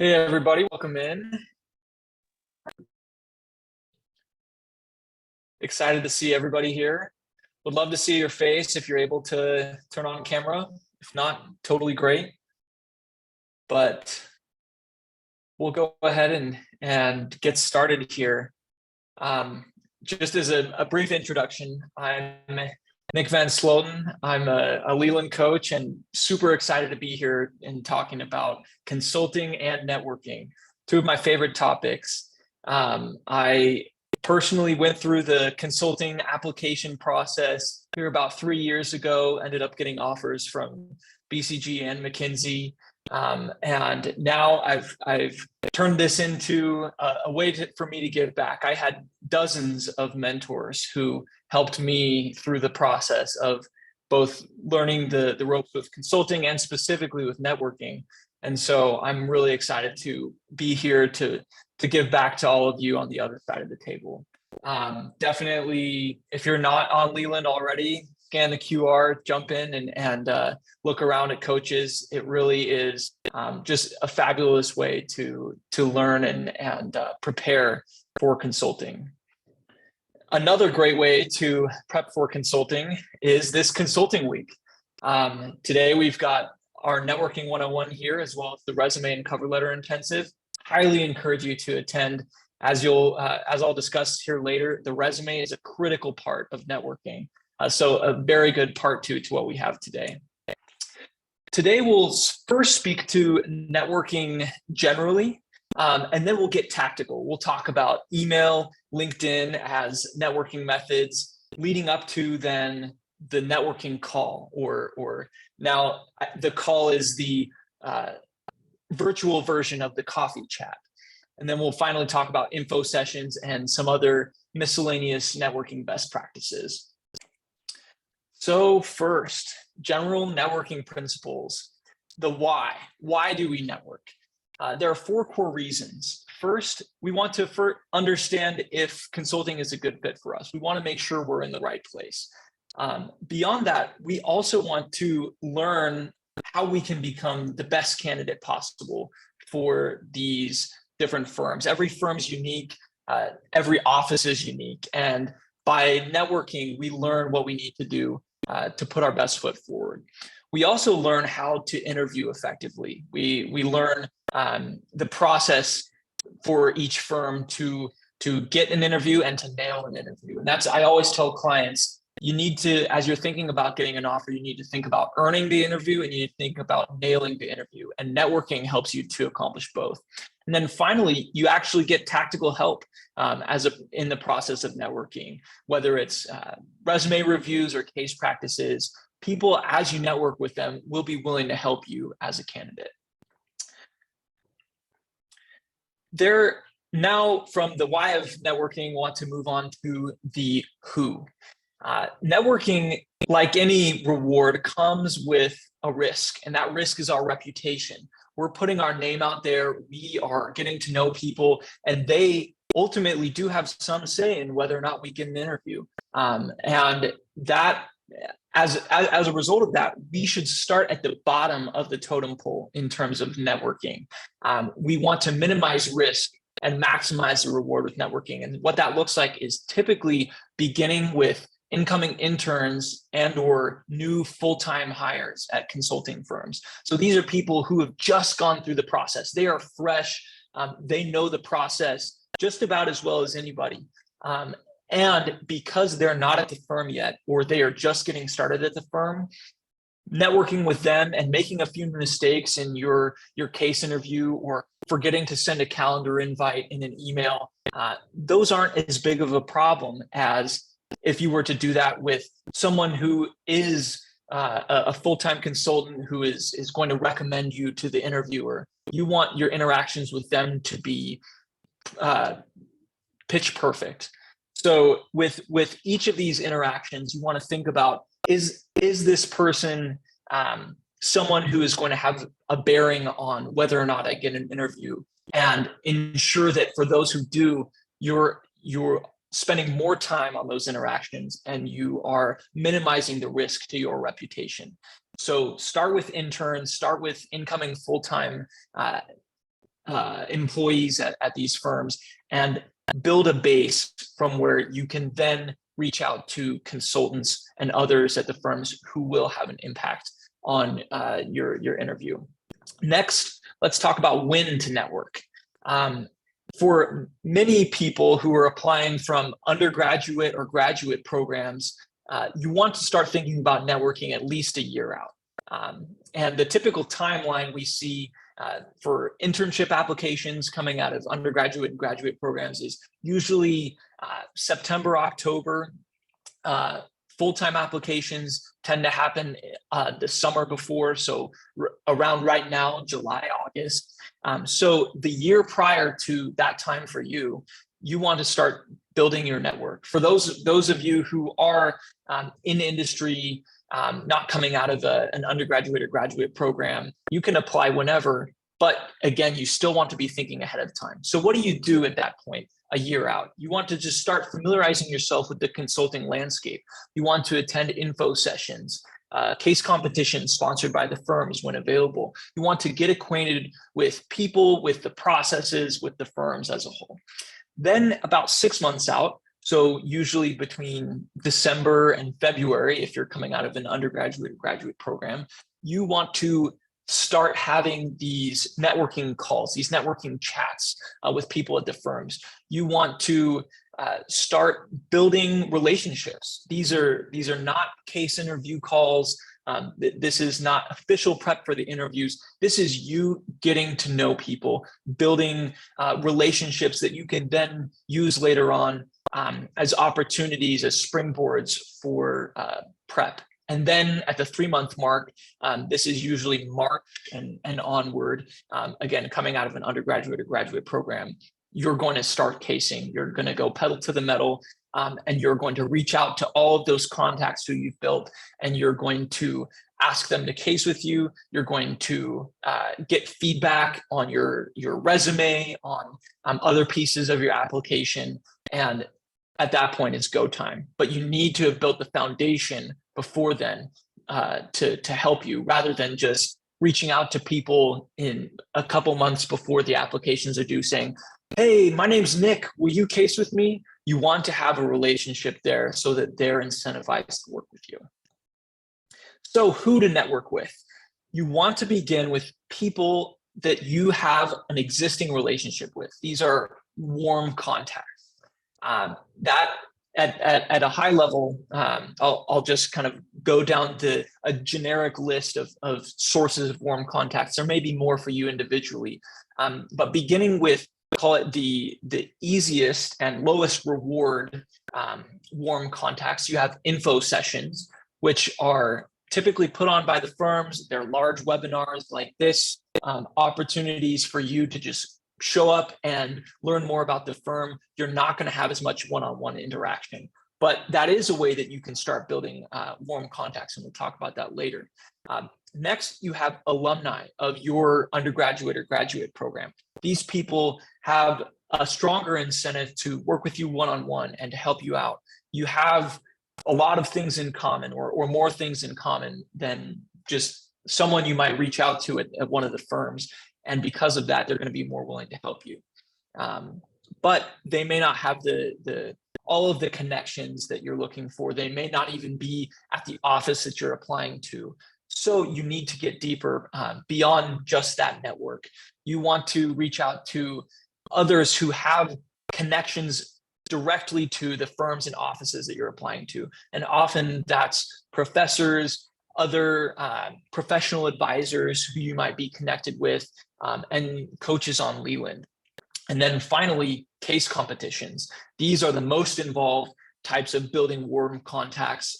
Hey everybody, welcome in. Excited to see everybody here. Would love to see your face if you're able to turn on camera. If not, totally great. But we'll go ahead and get started here. Just as a brief introduction, I'm Nick Van Sloten. I'm a Leland coach and super excited to be here and talking about consulting and networking, two of my favorite topics. I personally went through the consulting application process here about 3 years ago, ended up getting offers from BCG and McKinsey. And now I've turned this into a way for me to give back. I had dozens of mentors who helped me through the process of both learning the ropes with consulting and specifically with networking. And so I'm really excited to be here to give back to all of you on the other side of the table. Definitely, if you're not on Leland already, scan the QR, jump in and look around at coaches. It really is just a fabulous way to learn and prepare for consulting. Another great way to prep for consulting is this consulting week. Today we've got our networking 101 here, as well as the resume and cover letter intensive. Highly encourage you to attend. As I'll discuss here later, the resume is a critical part of networking. So a very good part to what we have today. Today, we'll first speak to networking generally, and then we'll get tactical. We'll talk about email, LinkedIn as networking methods, leading up to then the networking call, or now the call is the virtual version of the coffee chat. And then we'll finally talk about info sessions and some other miscellaneous networking best practices. So first, general networking principles. The why. Why do we network? There are 4 core reasons. First, we want to understand if consulting is a good fit for us. We want to make sure we're in the right place. Beyond that, we also want to learn how we can become the best candidate possible for these different firms. Every firm is unique. Every office is unique. And by networking, we learn what we need to do to put our best foot forward. We also learn how to interview effectively. We learn the process for each firm to get an interview and to nail an interview. And I always tell clients, you need to, as you're thinking about getting an offer, you need to think about earning the interview and you need to think about nailing the interview. And networking helps you to accomplish both. And then finally, you actually get tactical help in the process of networking, whether it's resume reviews or case practices. People, as you network with them, will be willing to help you as a candidate. Now, from the why of networking, want to move on to the who. Networking, like any reward, comes with a risk, and that risk is our reputation. We're putting our name out there. We are getting to know people, and they ultimately do have some say in whether or not we get an interview. And that, as a result of that, we should start at the bottom of the totem pole in terms of networking. We want to minimize risk and maximize the reward with networking. And what that looks like is typically beginning with incoming interns and/or new full-time hires at consulting firms. So these are people who have just gone through the process. They are fresh. They know the process just about as well as anybody. And because they're not at the firm yet, or they are just getting started at the firm, networking with them and making a few mistakes in your case interview or forgetting to send a calendar invite in an email, those aren't as big of a problem as if you were to do that with someone who is a full-time consultant who is going to recommend you to the interviewer. You want your interactions with them to be pitch perfect. So with each of these interactions, you want to think about, is this person someone who is going to have a bearing on whether or not I get an interview, and ensure that for those who do, you're spending more time on those interactions and you are minimizing the risk to your reputation. So start with interns, start with incoming full-time employees at these firms and build a base from where you can then reach out to consultants and others at the firms who will have an impact on your interview. Next, let's talk about when to network. For many people who are applying from undergraduate or graduate programs, you want to start thinking about networking at least a year out. And the typical timeline we see for internship applications coming out of undergraduate and graduate programs is usually September, October. Full-time applications tend to happen the summer before, so around right now, July, August. So the year prior to that time for you, you want to start building your network. For those of you who are in industry, not coming out of an undergraduate or graduate program, you can apply whenever, but again, you still want to be thinking ahead of time. So what do you do at that point? A year out, you want to just start familiarizing yourself with the consulting landscape. You want to attend info sessions, case competitions sponsored by the firms when available. You want to get acquainted with people, with the processes, with the firms as a whole. Then about 6 months out, so usually between December and February, if you're coming out of an undergraduate or graduate program, you want to start having these networking calls, these networking chats with people at the firms. You want to start building relationships. These are not case interview calls. This is not official prep for the interviews. This is you getting to know people, building relationships that you can then use later on as opportunities, as springboards for prep. And then at the 3-month mark, this is usually March and onward, again, coming out of an undergraduate or graduate program, you're going to start casing. You're going to go pedal to the metal, and you're going to reach out to all of those contacts who you've built, and you're going to ask them to case with you. You're going to get feedback on your resume, on other pieces of your application. And at that point, it's go time. But you need to have built the foundation before then to help you, rather than just reaching out to people in a couple months before the applications are due saying, hey, my name's Nick, will you case with me? You want to have a relationship there so that they're incentivized to work with you. So who to network with? You want to begin with people that you have an existing relationship with. These are warm contacts. That at a high level, I'll just kind of go down a generic list of sources of warm contacts. There may be more for you individually, but beginning with, call it the easiest and lowest reward warm contacts, you have info sessions, which are typically put on by the firms. They're large webinars like this, opportunities for you to just show up and learn more about the firm. You're not going to have as much one-on-one interaction, but that is a way that you can start building warm contacts, and we'll talk about that later. Next, you have alumni of your undergraduate or graduate program. These people have a stronger incentive to work with you one-on-one and to help you out. You have a lot of things in common, or more things in common than just someone you might reach out to at one of the firms. And because of that, they're going to be more willing to help you. But they may not have all of the connections that you're looking for. They may not even be at the office that you're applying to. So you need to get deeper beyond just that network. You want to reach out to others who have connections directly to the firms and offices that you're applying to. And often that's professors, other professional advisors who you might be connected with, and coaches on Leland. And then finally, case competitions. These are the most involved types of building warm contacts.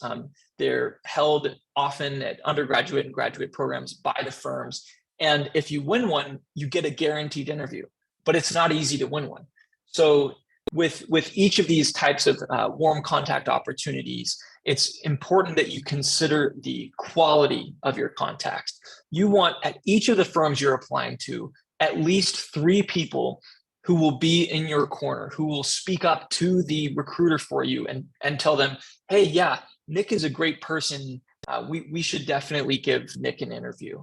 They're held often at undergraduate and graduate programs by the firms. And if you win one, you get a guaranteed interview, but it's not easy to win one. So with each of these types of warm contact opportunities, it's important that you consider the quality of your contacts. You want, at each of the firms you're applying to, at least 3 people who will be in your corner, who will speak up to the recruiter for you and tell them, hey, yeah, Nick is a great person. We should definitely give Nick an interview.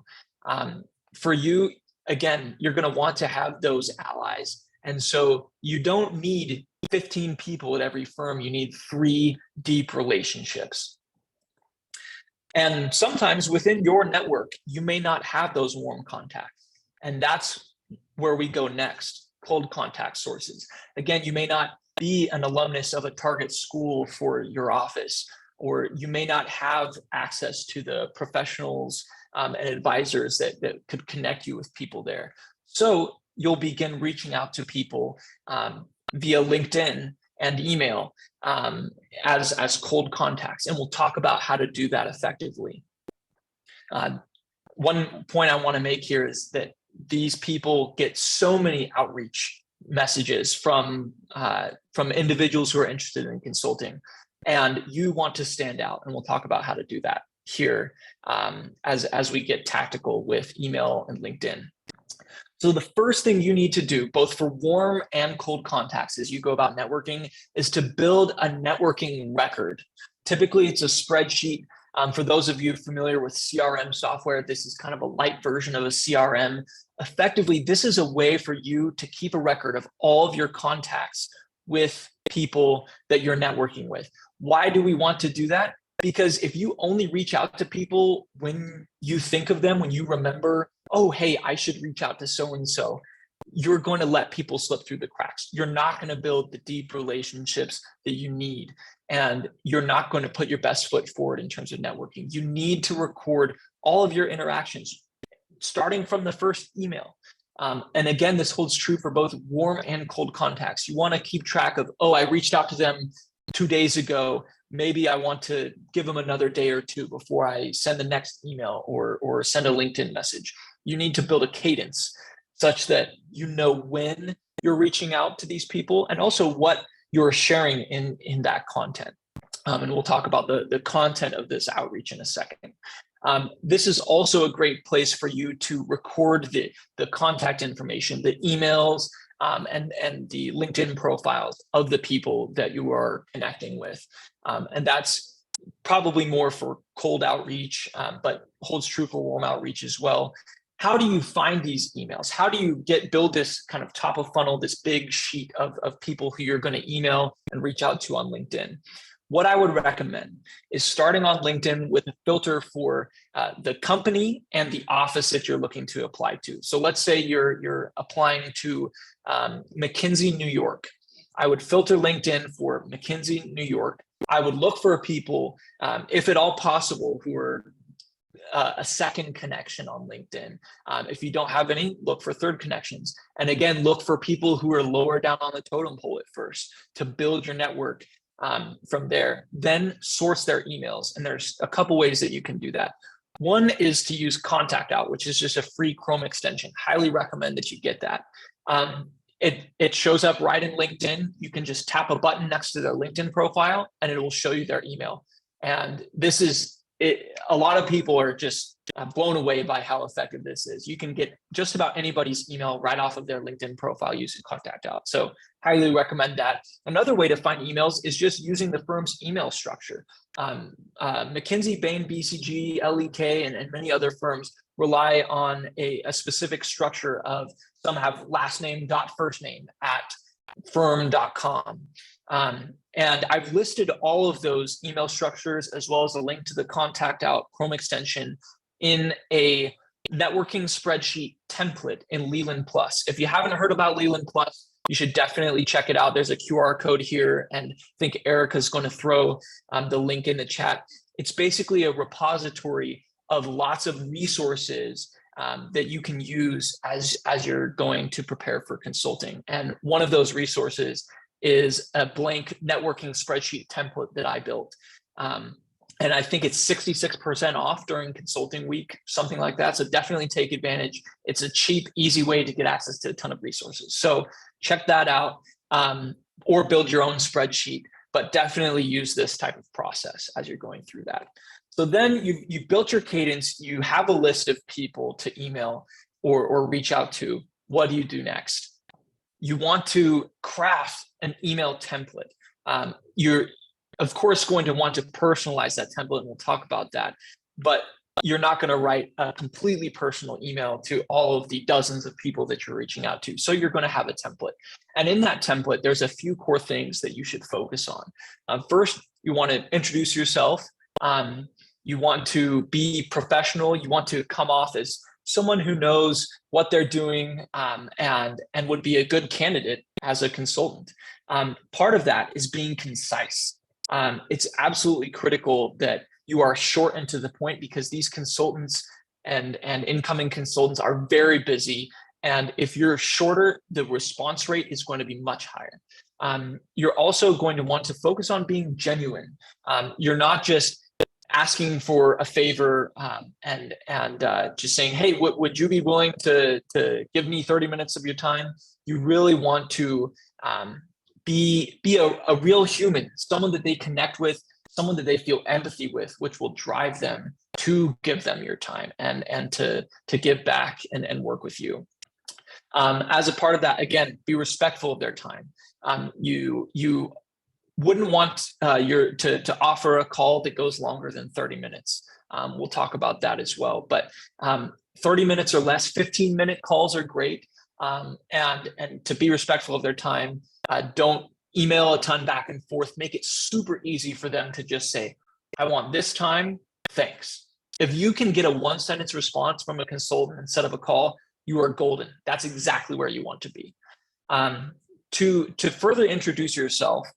For you, again, you're going to want to have those allies. And so you don't need 15 people at every firm. You need 3 deep relationships. And sometimes within your network, you may not have those warm contacts. And that's where we go next, cold contact sources. Again, you may not be an alumnus of a target school for your office, or you may not have access to the professionals and advisors that could connect you with people there. So you'll begin reaching out to people via LinkedIn and email as cold contacts. And we'll talk about how to do that effectively. One point I want to make here is that these people get so many outreach messages from individuals who are interested in consulting, and you want to stand out. And we'll talk about how to do that here as we get tactical with email and LinkedIn. So the first thing you need to do, both for warm and cold contacts as you go about networking, is to build a networking record. Typically, it's a spreadsheet. For those of you familiar with CRM software, this is kind of a light version of a CRM. Effectively, this is a way for you to keep a record of all of your contacts with people that you're networking with. Why do we want to do that? Because if you only reach out to people when you think of them, when you remember, oh, hey, I should reach out to so-and-so, you're going to let people slip through the cracks. You're not going to build the deep relationships that you need. And you're not going to put your best foot forward in terms of networking. You need to record all of your interactions, starting from the first email. And again, this holds true for both warm and cold contacts. You want to keep track of, oh, I reached out to them 2 days ago. Maybe I want to give them another day or 2 before I send the next email or send a LinkedIn message. You need to build a cadence such that you know when you're reaching out to these people and also what you're sharing in that content. And we'll talk about the content of this outreach in a second. This is also a great place for you to record the contact information, the emails, and the LinkedIn profiles of the people that you are connecting with. And that's probably more for cold outreach, but holds true for warm outreach as well. How do you find these emails? How do you build this kind of top of funnel, this big sheet of people who you're going to email and reach out to on LinkedIn? What I would recommend is starting on LinkedIn with a filter for the company and the office that you're looking to apply to. So let's say you're applying to McKinsey, New York. I would filter LinkedIn for McKinsey, New York. I would look for people, if at all possible, who are a second connection on LinkedIn. If you don't have any, look for third connections. And again, look for people who are lower down on the totem pole at first to build your network from there. Then source their emails. And there's a couple ways that you can do that. One is to use Contact Out, which is just a free Chrome extension. Highly recommend that you get that. It shows up right in LinkedIn. You can just tap a button next to their LinkedIn profile and it will show you their email. And this is a lot of people are just blown away by how effective this is. You can get just about anybody's email right off of their LinkedIn profile using Contact Out. So highly recommend that. Another way to find emails is just using the firm's email structure. McKinsey, Bain, BCG, LEK, and many other firms rely on a specific structure of, some have last name dot first name at firm.com. And I've listed all of those email structures as well as a link to the Contact Out Chrome extension in a networking spreadsheet template in Leland Plus. If you haven't heard about Leland Plus, you should definitely check it out. There's a QR code here, and I think Erica's going to throw the link in the chat. It's basically a repository of lots of resources that you can use as you're going to prepare for consulting. And one of those resources is a blank networking spreadsheet template that I built. And I think it's 66% off during consulting week, something like that. So definitely take advantage. It's a cheap, easy way to get access to a ton of resources. So check that out, or build your own spreadsheet, but definitely use this type of process as you're going through that. So then you've built your cadence, you have a list of people to email or reach out to. What do you do next? You want to craft an email template. You're, of course, going to want to personalize that template, and we'll talk about that. But you're not going to write a completely personal email to all of the dozens of people that you're reaching out to. So you're going to have a template. And in that template, there's a few core things that you should focus on. First, you want to introduce yourself. You want to be professional. You want to come off as someone who knows what they're doing, and would be a good candidate as a consultant. Part of that is being concise. It's absolutely critical that you are short and to the point, because these consultants and incoming consultants are very busy. And if you're shorter, the response rate is going to be much higher. You're also going to want to focus on being genuine. You're not just asking for a favor, and just saying, hey, would you be willing to give me 30 minutes of your time? You really want to be a real human, someone that they connect with, someone that they feel empathy with, which will drive them to give them your time and to give back and work with you. As a part of that, again, be respectful of their time. You wouldn't want to offer a call that goes longer than 30 minutes. We'll talk about that as well. But 30 minutes or less, 15-minute calls are great. And to be respectful of their time, don't email a ton back and forth. Make it super easy for them to just say, I want this time, thanks. If you can get a one-sentence response from a consultant instead of a call, you are golden. That's exactly where you want to be. To further introduce yourself,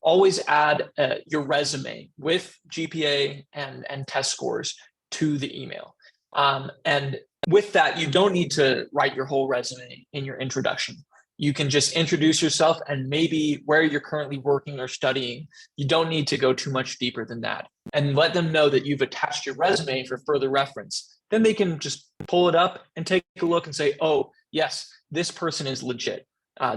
always add your resume with GPA and test scores to the email. And with that, you don't need to write your whole resume in your introduction. You can just introduce yourself and maybe where you're currently working or studying. You don't need to go too much deeper than that. And let them know that you've attached your resume for further reference. Then they can just pull it up and take a look and say, oh, yes, this person is legit.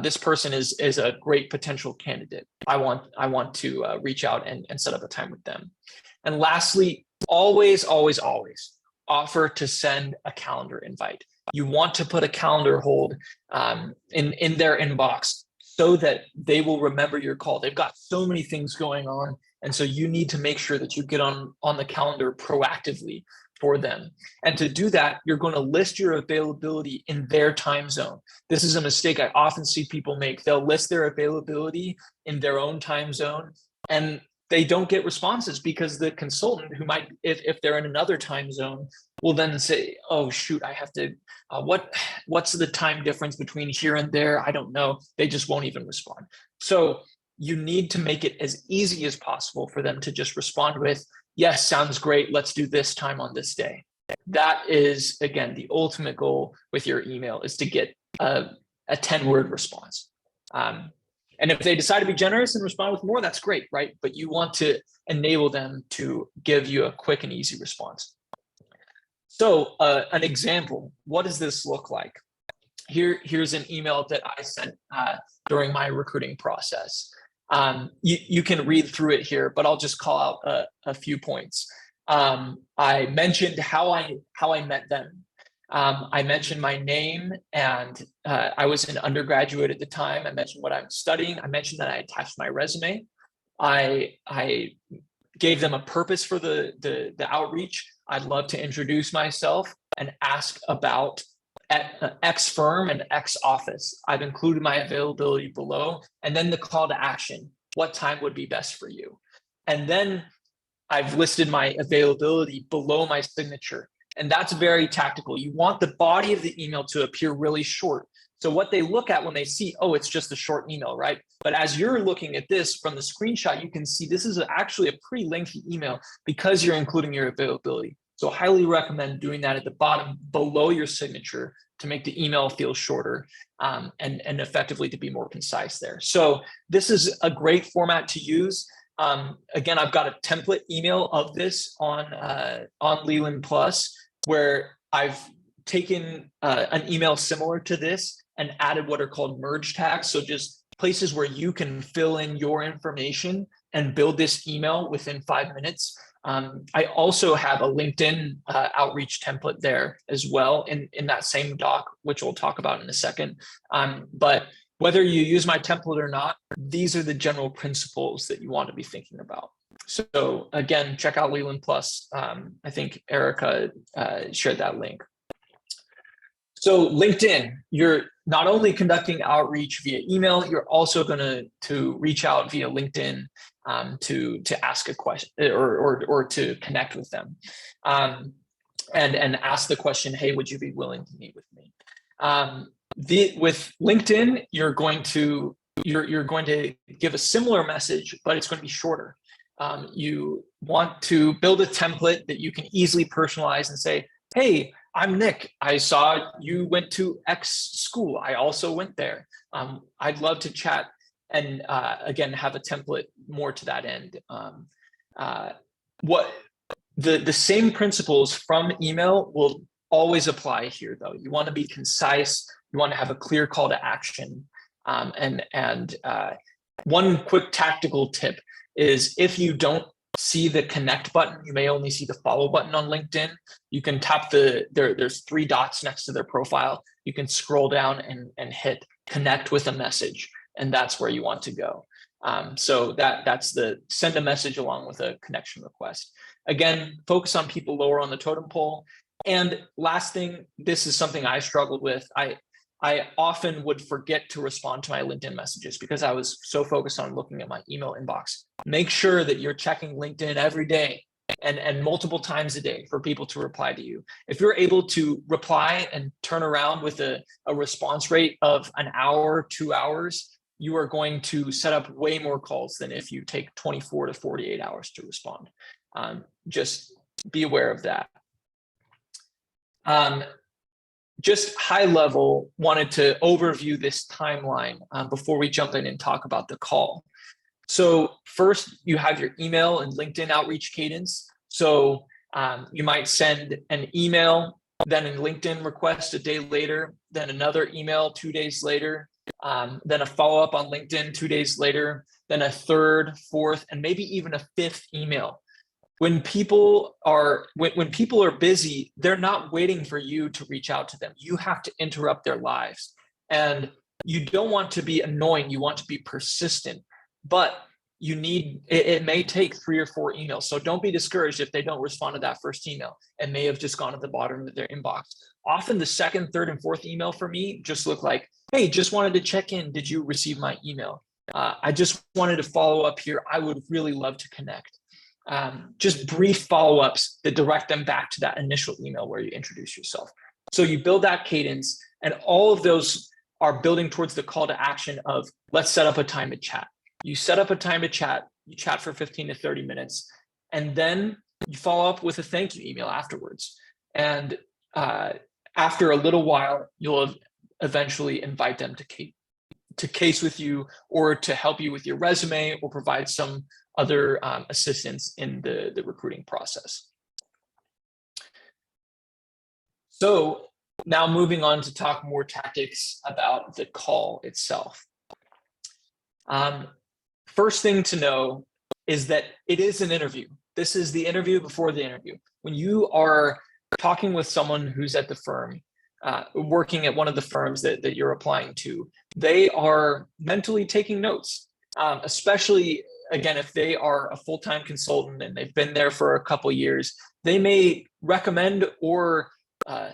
This person is a great potential candidate. I want to reach out and set up a time with them. And lastly, always, always, always offer to send a calendar invite. You want to put a calendar hold in their inbox so that they will remember your call. They've got so many things going on. And so you need to make sure that you get on the calendar proactively for them. And to do that, you're going to list your availability in their time zone. This is a mistake I often see people make. They'll list their availability in their own time zone, and they don't get responses because the consultant who might, if they're in another time zone, will then say, oh, shoot, I have to, what's the time difference between here and there? I don't know. They just won't even respond. So you need to make it as easy as possible for them to just respond with, yes, sounds great. Let's do this time on this day. That is, again, the ultimate goal with your email, is to get a 10-word response. And if they decide to be generous and respond with more, that's great, right? But you want to enable them to give you a quick and easy response. So an example, what does this look like? Here's an email that I sent during my recruiting process. You can read through it here, but I'll just call out a few points. I mentioned how I met them. I mentioned my name, and I was an undergraduate at the time. I mentioned what I'm studying. I mentioned that I attached my resume. I gave them a purpose for the outreach. I'd love to introduce myself and ask about X firm and X office. I've included my availability below, and then the call to action. What time would be best for you? And then I've listed my availability below my signature. And that's very tactical. You want the body of the email to appear really short. So what they look at when they see, oh, it's just a short email, right? But as you're looking at this from the screenshot, you can see this is actually a pretty lengthy email because you're including your availability. So highly recommend doing that at the bottom below your signature to make the email feel shorter, and effectively to be more concise there. So this is a great format to use. Again, I've got a template email of this on Leland Plus, where I've taken an email similar to this and added what are called merge tags. So just places where you can fill in your information and build this email within 5 minutes. I also have a LinkedIn outreach template there as well in that same doc, which we'll talk about in a second. But whether you use my template or not, these are the general principles that you want to be thinking about. So again, check out Leland Plus. I think Erica shared that link. So LinkedIn, you're not only conducting outreach via email, you're also going to reach out via LinkedIn to ask a question or to connect with them, and ask the question, hey, would you be willing to meet with me? With LinkedIn, you're going to give a similar message, but it's going to be shorter. You want to build a template that you can easily personalize and say, hey, I'm Nick. I saw you went to X school. I also went there. I'd love to chat, and again, have a template more to that end. What the same principles from email will always apply here, though. You want to be concise. You want to have a clear call to action. And one quick tactical tip is, if you don't see the connect button, you may only see the follow button on LinkedIn. You can tap there's 3 dots next to their profile. You can scroll down and hit connect with a message, and that's where you want to go. So that's the send a message along with a connection request. Again, focus on people lower on the totem pole. And last thing, this is something I struggled with. I often would forget to respond to my LinkedIn messages because I was so focused on looking at my email inbox. Make sure that you're checking LinkedIn every day and multiple times a day for people to reply to you. If you're able to reply and turn around with a response rate of an hour, 2 hours, you are going to set up way more calls than if you take 24 to 48 hours to respond. Just be aware of that. Just high level, wanted to overview this timeline before we jump in and talk about the call. So first, you have your email and LinkedIn outreach cadence. So you might send an email, then a LinkedIn request a day later, then another email 2 days later, then a follow-up on LinkedIn 2 days later, then a third, fourth, and maybe even a fifth email. When people are busy, they're not waiting for you to reach out to them. You have to interrupt their lives. And you don't want to be annoying. You want to be persistent, but it may take 3 or 4 emails. So don't be discouraged if they don't respond to that first email. It may have just gone to the bottom of their inbox. Often the second, third, and fourth email for me just look like, hey, just wanted to check in. Did you receive my email? I just wanted to follow up here. I would really love to connect. Just brief follow-ups that direct them back to that initial email where you introduce yourself. So you build that cadence, and all of those are building towards the call to action of, let's set up a time to chat. You set up a time to chat, you chat for 15 to 30 minutes, and then you follow up with a thank you email afterwards. And after a little while, you'll eventually invite them to case with you, or to help you with your resume, or provide some other assistance in the recruiting process. So now moving on to talk more tactics about the call itself. First thing to know is that it is an interview. This is the interview before the interview. When you are talking with someone who's at the firm, working at one of the firms that you're applying to, they are mentally taking notes, especially, again, if they are a full-time consultant and they've been there for a couple years. They may recommend or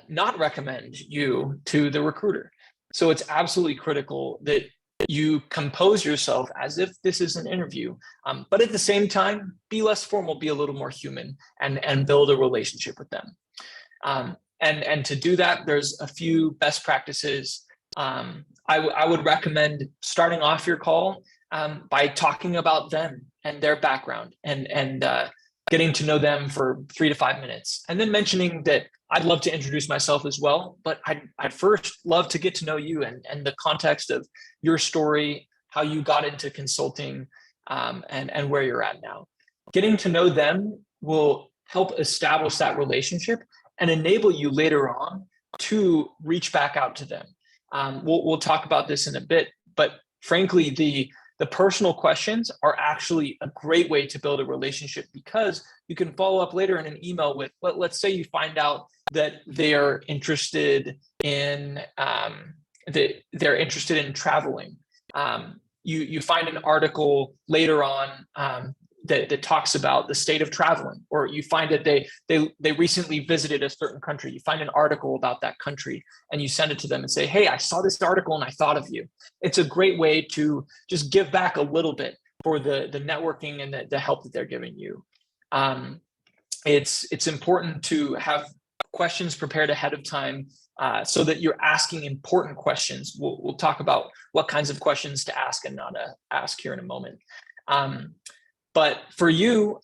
not recommend you to the recruiter. So it's absolutely critical that you compose yourself as if this is an interview, but at the same time, be less formal, be a little more human, and build a relationship with them. And to do that, there's a few best practices. I would recommend starting off your call by talking about them and their background, and getting to know them for 3 to 5 minutes, and then mentioning that I'd love to introduce myself as well, but I'd first love to get to know you and the context of your story, how you got into consulting, and where you're at now. Getting to know them will help establish that relationship and enable you later on to reach back out to them. We'll talk about this in a bit, but frankly, the personal questions are actually a great way to build a relationship, because you can follow up later in an email with, let's say you find out that they're interested in traveling. You find an article later on that talks about the state of traveling, or you find that they recently visited a certain country. You find an article about that country and you send it to them and say, hey, I saw this article and I thought of you. It's a great way to just give back a little bit for the networking and the help that they're giving you. It's important to have questions prepared ahead of time, so that you're asking important questions. We'll talk about what kinds of questions to ask and not to ask here in a moment. But for you,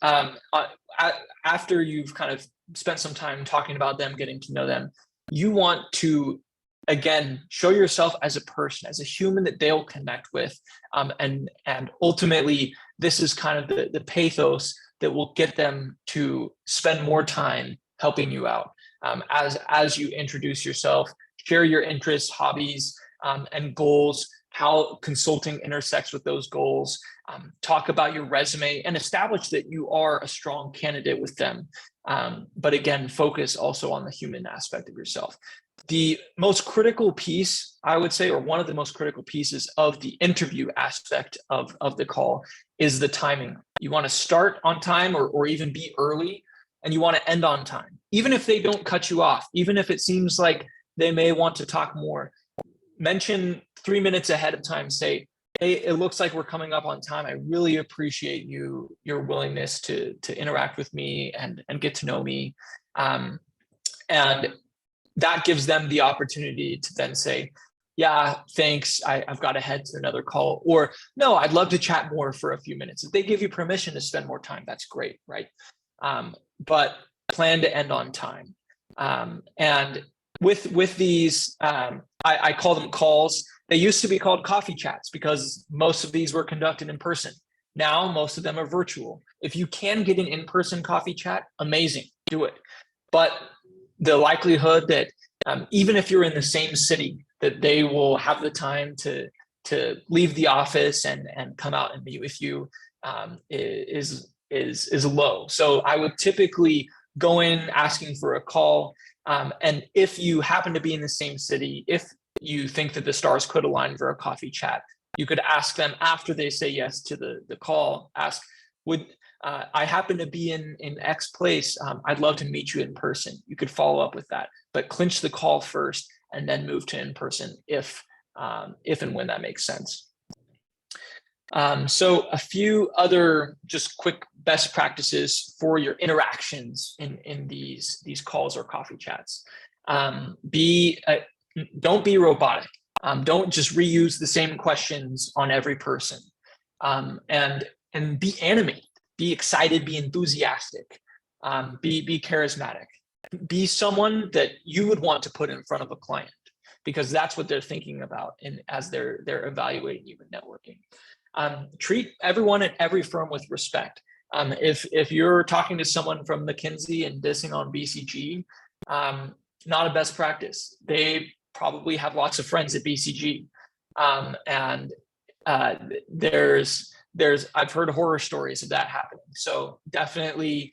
after you've kind of spent some time talking about them, getting to know them, you want to, again, show yourself as a person, as a human that they'll connect with. And ultimately, this is kind of the pathos that will get them to spend more time helping you out. As you introduce yourself, share your interests, hobbies, and goals, how consulting intersects with those goals, talk about your resume, and establish that you are a strong candidate with them. But again, focus also on the human aspect of yourself. The most critical piece, I would say, or one of the most critical pieces of the interview aspect of the call is the timing. You want to start on time or even be early, and you want to end on time. Even if they don't cut you off, even if it seems like they may want to talk more, mention 3 minutes ahead of time, say, hey, it looks like we're coming up on time. I really appreciate your willingness to interact with me and get to know me. And that gives them the opportunity to then say, yeah, thanks, I've got to head to another call. Or no, I'd love to chat more for a few minutes. If they give you permission to spend more time, that's great, right? But plan to end on time. And with these, I call them calls. They used to be called coffee chats because most of these were conducted in person. Now, most of them are virtual. If you can get an in-person coffee chat, amazing, do it. But the likelihood that even if you're in the same city, that they will have the time to leave the office and come out and meet with you is low. So I would typically go in asking for a call. And if you happen to be in the same city, if you think that the stars could align for a coffee chat, you could ask them after they say yes to the call, ask, would I happen to be in X place? I'd love to meet you in person. You could follow up with that, but clinch the call first and then move to in person if and when that makes sense. So a few other just quick best practices for your interactions in these calls or coffee chats. Don't be robotic. Don't just reuse the same questions on every person. And be animated, be excited, be enthusiastic, be charismatic, be someone that you would want to put in front of a client, because that's what they're thinking about as they're evaluating you in networking. Treat everyone at every firm with respect. If you're talking to someone from McKinsey and dissing on BCG, not a best practice. They probably have lots of friends at BCG. And I've heard horror stories of that happening. So definitely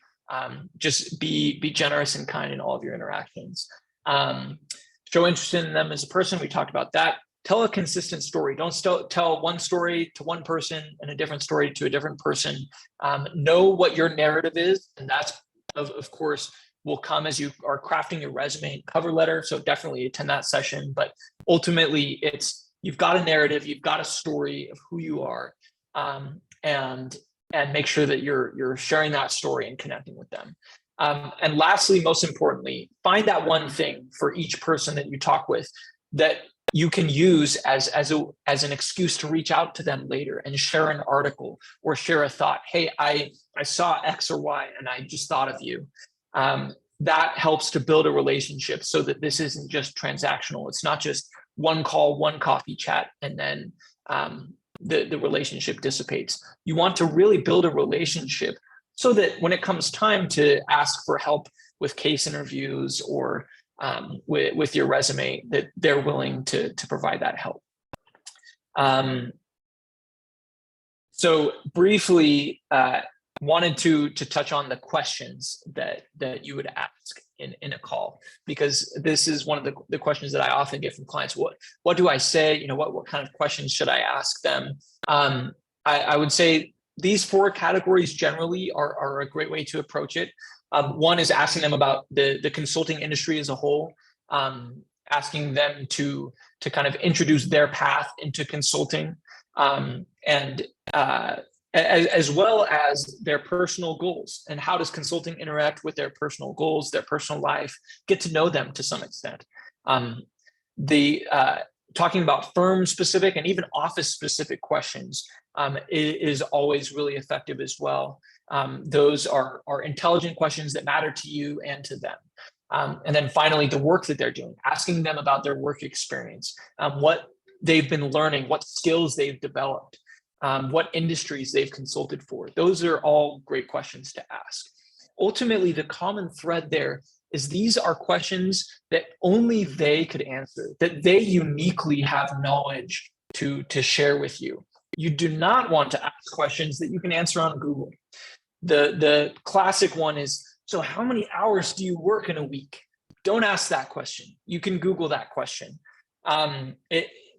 just be generous and kind in all of your interactions. Show interest in them as a person. We talked about that. Tell a consistent story. Don't tell one story to one person and a different story to a different person. Know what your narrative is. And that's, of course, will come as you are crafting your resume and cover letter. So definitely attend that session. But ultimately, you've got a narrative, you've got a story of who you are, and make sure that you're sharing that story and connecting with them. And lastly, most importantly, find that one thing for each person that you talk with that you can use as an excuse to reach out to them later and share an article or share a thought. Hey, I saw X or Y and I just thought of you. That helps to build a relationship so that this isn't just transactional. It's not just one call, one coffee chat, and then the relationship dissipates. You want to really build a relationship so that when it comes time to ask for help with case interviews or with your resume, that they're willing to provide that help. So briefly, wanted to touch on the questions that you would ask in a call, because this is one of the questions that I often get from clients. What do I say? What kind of questions should I ask them? I would say these four categories generally are a great way to approach it. One is asking them about the consulting industry as a whole, asking them to kind of introduce their path into consulting, and as well as their personal goals, and how does consulting interact with their personal goals, their personal life. Get to know them to some extent. Talking about firm specific and even office specific questions is always really effective as well. Those are intelligent questions that matter to you and to them. And then finally, the work that they're doing, asking them about their work experience, what they've been learning, what skills they've developed, what industries they've consulted for. Those are all great questions to ask. Ultimately, the common thread there is these are questions that only they could answer, that they uniquely have knowledge to share with you. You do not want to ask questions that you can answer on Google. The classic one is, so how many hours do you work in a week? Don't ask that question. You can Google that question.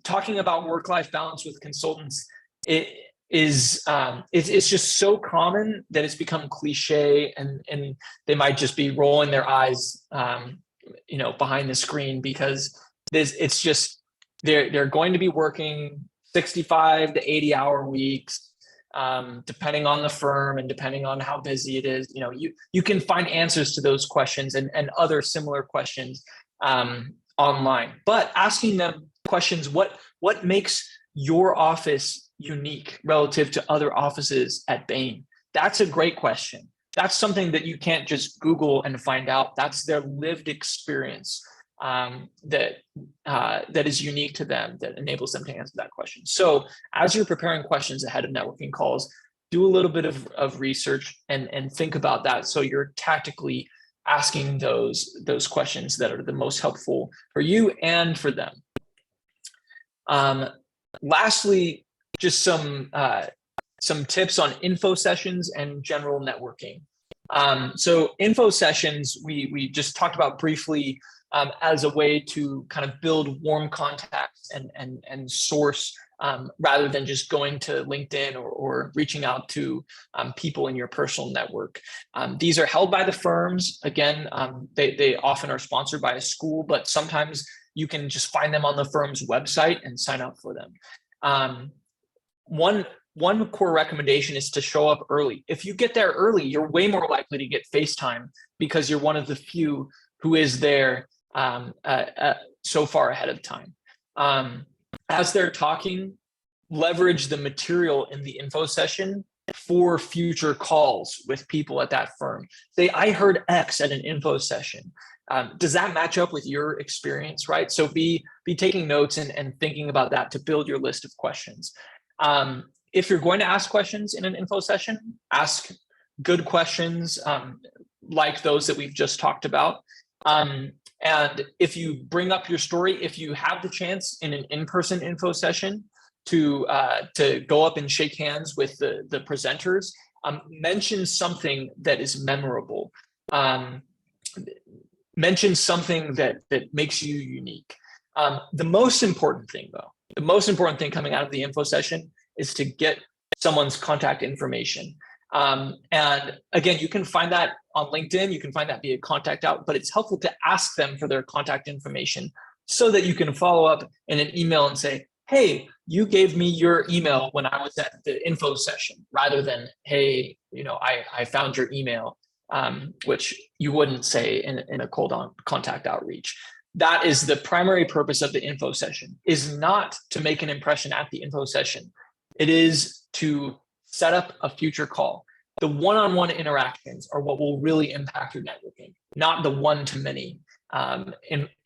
Talking about work-life balance with consultants, it's just so common that it's become cliche, and they might just be rolling their eyes, behind the screen, because it's just they're going to be working 65 to 80 hour weeks, depending on the firm and depending on how busy it is. You can find answers to those questions and other similar questions online, but asking them questions, what makes your office unique relative to other offices at Bain? That's a great question. That's something that you can't just Google and find out. That's their lived experience that is unique to them, that enables them to answer that question. So as you're preparing questions ahead of networking calls, do a little bit of research and think about that, so you're tactically asking those questions that are the most helpful for you and for them. Lastly, just some tips on info sessions and general networking. So info sessions, we just talked about briefly, as a way to kind of build warm contacts and source, rather than just going to LinkedIn or reaching out to people in your personal network. These are held by the firms. Again, they often are sponsored by a school, but sometimes you can just find them on the firm's website and sign up for them. One core recommendation is to show up early. If you get there early, you're way more likely to get FaceTime, because you're one of the few who is there so far ahead of time. As they're talking, leverage the material in the info session for future calls with people at that firm. Say, I heard X at an info session. Does that match up with your experience, right? So be taking notes and thinking about that to build your list of questions. If you're going to ask questions in an info session, ask good questions, like those that we've just talked about. And if you bring up your story, if you have the chance in an in-person info session to go up and shake hands with the presenters, mention something that is memorable. Mention something that makes you unique. The most important thing, though, the most important thing coming out of the info session is to get someone's contact information. And again, you can find that on LinkedIn, you can find that via contact out, but it's helpful to ask them for their contact information so that you can follow up in an email and say, hey, you gave me your email when I was at the info session, rather than, hey, I found your email, which you wouldn't say in a cold contact outreach. That is the primary purpose of the info session, is not to make an impression at the info session. It is to set up a future call. The one-on-one interactions are what will really impact your networking, not the one-to-many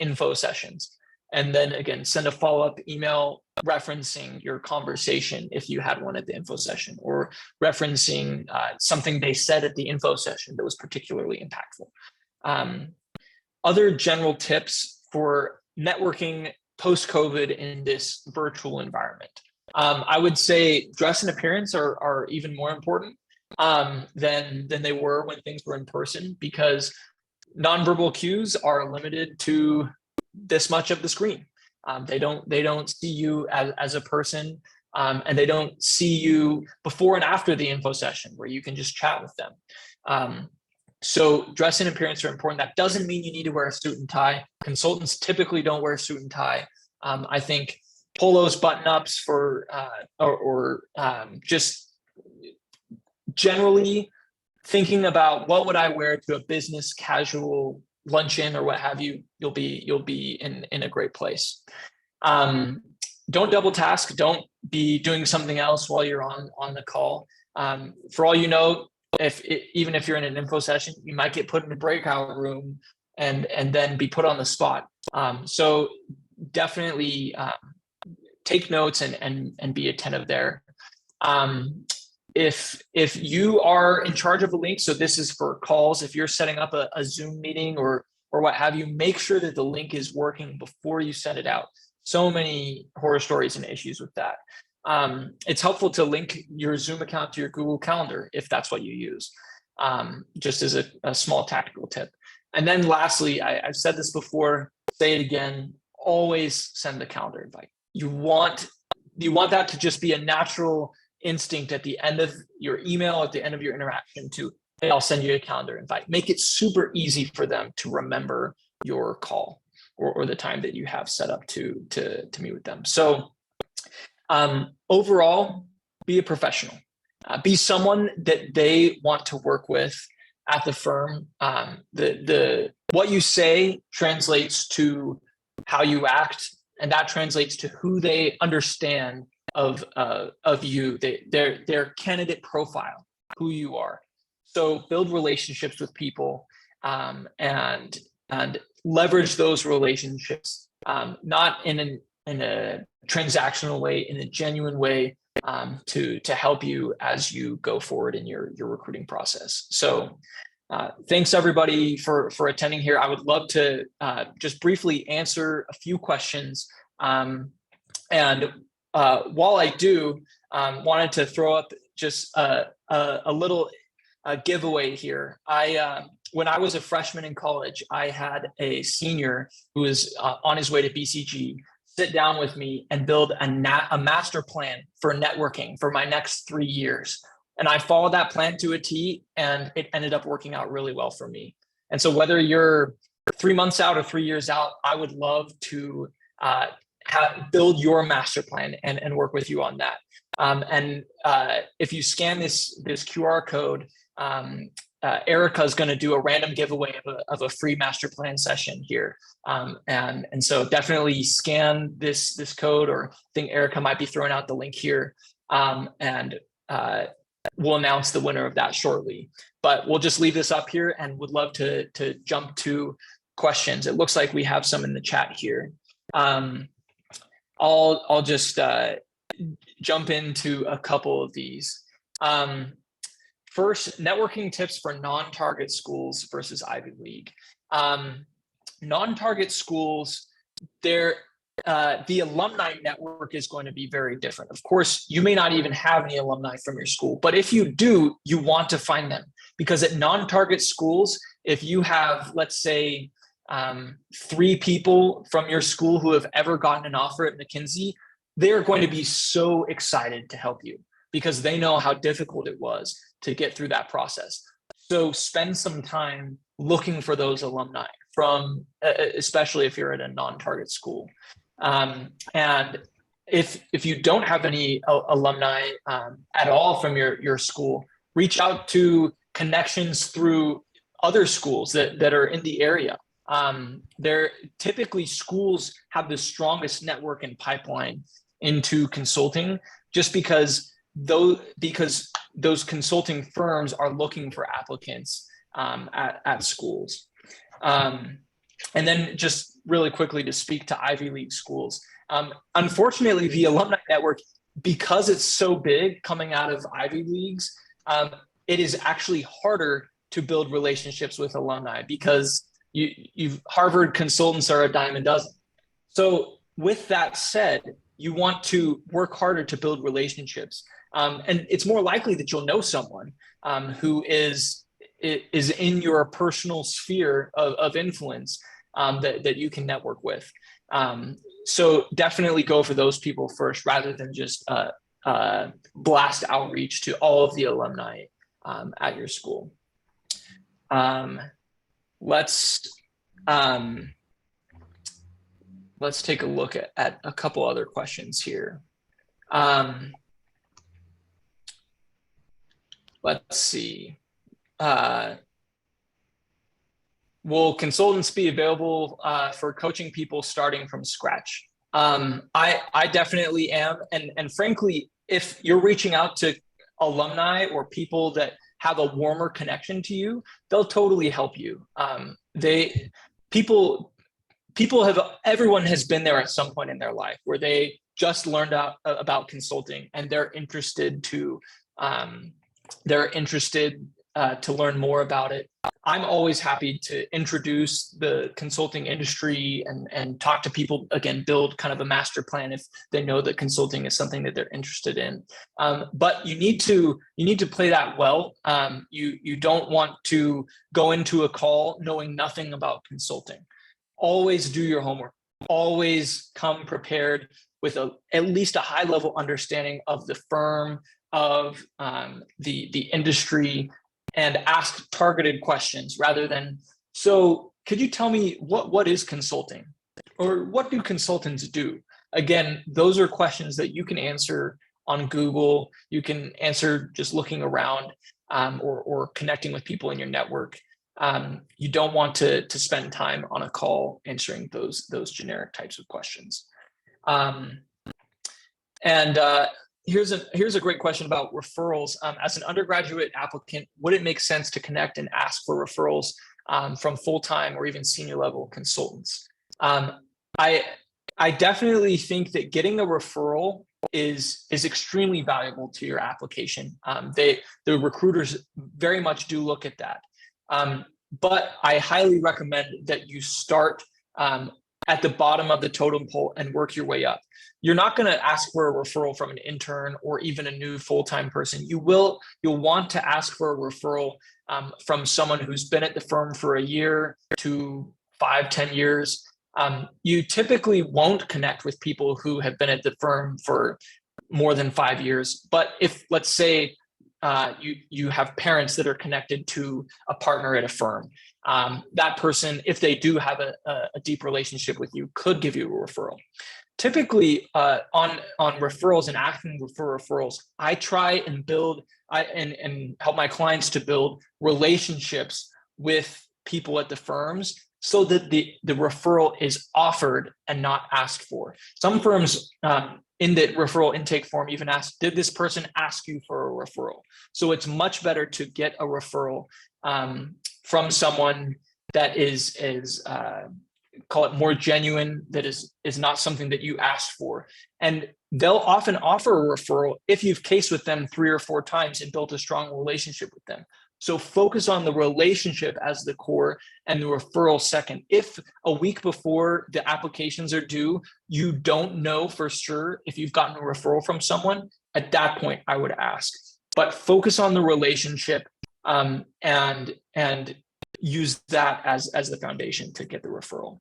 info sessions. And then again, send a follow-up email referencing your conversation if you had one at the info session, or referencing something they said at the info session that was particularly impactful. Other general tips for networking post-COVID in this virtual environment. I would say dress and appearance are even more important than they were when things were in person, because nonverbal cues are limited to this much of the screen. They don't see you as a person. and they don't see you before and after the info session where you can just chat with them. So dress and appearance are important. That doesn't mean you need to wear a suit and tie. Consultants typically don't wear a suit and tie. I think polos, button-ups or just generally thinking about what would I wear to a business casual luncheon or what have you, you'll be in a great place. Don't double task. Don't be doing something else while you're on the call. For all you know, even if you're in an info session, you might get put in a breakout room and then be put on the spot. So definitely take notes and be attentive there. If you are in charge of a link, so this is for calls, if you're setting up a Zoom meeting or what have you, make sure that the link is working before you send it out. So many horror stories and issues with that. It's helpful to link your Zoom account to your Google Calendar if that's what you use, just as a small tactical tip. And then lastly, I've said this before, say it again, always send the calendar invite. You want that to just be a natural instinct at the end of your email, at the end of your interaction to, hey, I'll send you a calendar invite. Make it super easy for them to remember your call or the time that you have set up to meet with them. So overall, be a professional. Be someone that they want to work with at the firm. What you say translates to how you act, and that translates to who they understand of you, their candidate profile, who you are. So build relationships with people and leverage those relationships, not in a transactional way, in a genuine way, to help you as you go forward in your recruiting process. So thanks everybody for attending here. I would love to just briefly answer a few questions. And while I do, wanted to throw up just a little giveaway here. When I was a freshman in college, I had a senior who was on his way to BCG sit down with me and build a master plan for networking for my next 3 years. And I followed that plan to a T, and it ended up working out really well for me. And so whether you're 3 months out or 3 years out, I would love to build your master plan and work with you on that. If you scan this QR code, Erica is going to do a random giveaway of a free master plan session here. And so definitely scan this code, or I think Erica might be throwing out the link here. We'll announce the winner of that shortly. But we'll just leave this up here and would love to jump to questions. It looks like we have some in the chat here. I'll just jump into a couple of these. First, networking tips for non-target schools versus Ivy League. Non-target schools, the alumni network is going to be very different. Of course, you may not even have any alumni from your school, but if you do, you want to find them, because at non-target schools, if you have, let's say, 3 people from your school who have ever gotten an offer at McKinsey, they're going to be so excited to help you because they know how difficult it was to get through that process. So spend some time looking for those alumni from, especially if you're at a non-target school. And if you don't have any alumni at all from your school, reach out to connections through other schools that are in the area. They're typically, schools have the strongest network and pipeline into consulting, just because those consulting firms are looking for applicants at schools. And then just really quickly to speak to Ivy League schools. Unfortunately, the alumni network, because it's so big coming out of Ivy Leagues, it is actually harder to build relationships with alumni because Harvard consultants are a dime a dozen. So with that said, you want to work harder to build relationships. And it's more likely that you'll know someone who is in your personal sphere of influence that you can network with. So definitely go for those people first, rather than just blast outreach to all of the alumni at your school. Let's take a look at a couple other questions here. Let's see. Will consultants be available for coaching people starting from scratch? I definitely am. And frankly, if you're reaching out to alumni or people that have a warmer connection to you, they'll totally help you. Everyone has been there at some point in their life where they just learned about consulting and they're interested to learn more about it. I'm always happy to introduce the consulting industry and talk to people, again, build kind of a master plan if they know that consulting is something that they're interested in. But you need to play that well. You don't want to go into a call knowing nothing about consulting. Always do your homework. Always come prepared with at least a high level understanding of the firm, of the industry, and ask targeted questions rather than, so could you tell me what is consulting? Or what do consultants do? Again, those are questions that you can answer on Google. You can answer just looking around or connecting with people in your network. You don't want to spend time on a call answering those generic types of questions. Here's a great question about referrals. As an undergraduate applicant, would it make sense to connect and ask for referrals from full-time or even senior level consultants? I definitely think that getting a referral is extremely valuable to your application. The recruiters very much do look at that. But I highly recommend that you start at the bottom of the totem pole and work your way up. You're not going to ask for a referral from an intern or even a new full-time person. You'll want to ask for a referral from someone who's been at the firm for a year to 5-10 years. You typically won't connect with people who have been at the firm for more than 5 years. But if, let's say, you have parents that are connected to a partner at a firm, that person, if they do have a deep relationship with you, could give you a referral. Typically, on referrals and asking for referrals, I try and build and help my clients to build relationships with people at the firms so that the referral is offered and not asked for. Some firms in the referral intake form even ask, did this person ask you for a referral? So it's much better to get a referral from someone that is call it more genuine, that is not something that you asked for. And they'll often offer a referral if you've cased with them 3 or 4 times and built a strong relationship with them. So focus on the relationship as the core and the referral second. If a week before the applications are due, you don't know for sure if you've gotten a referral from someone, at that point, I would ask. But focus on the relationship and use that as the foundation to get the referral.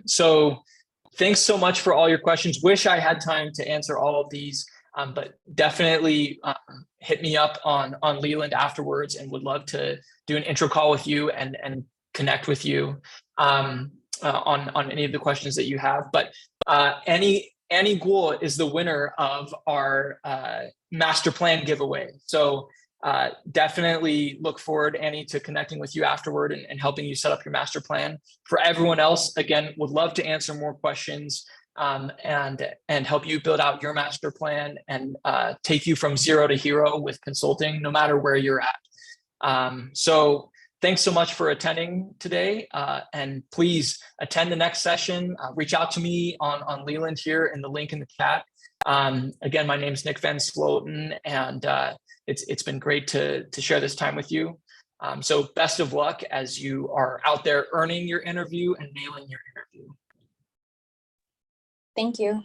So thanks so much for all your questions. Wish I had time to answer all of these. But definitely hit me up on Leland afterwards, and would love to do an intro call with you and connect with you on any of the questions that you have. But Annie Gould is the winner of our master plan giveaway. So definitely look forward, Annie, to connecting with you afterward and helping you set up your master plan. For everyone else, again, would love to answer more questions. And help you build out your master plan and take you from zero to hero with consulting, no matter where you're at. So thanks so much for attending today. And please attend the next session. Reach out to me on Leland here in the link in the chat. Again, my name is Nick Van Sloten, and it's been great to share this time with you. So best of luck as you are out there earning your interview and nailing your interview. Thank you.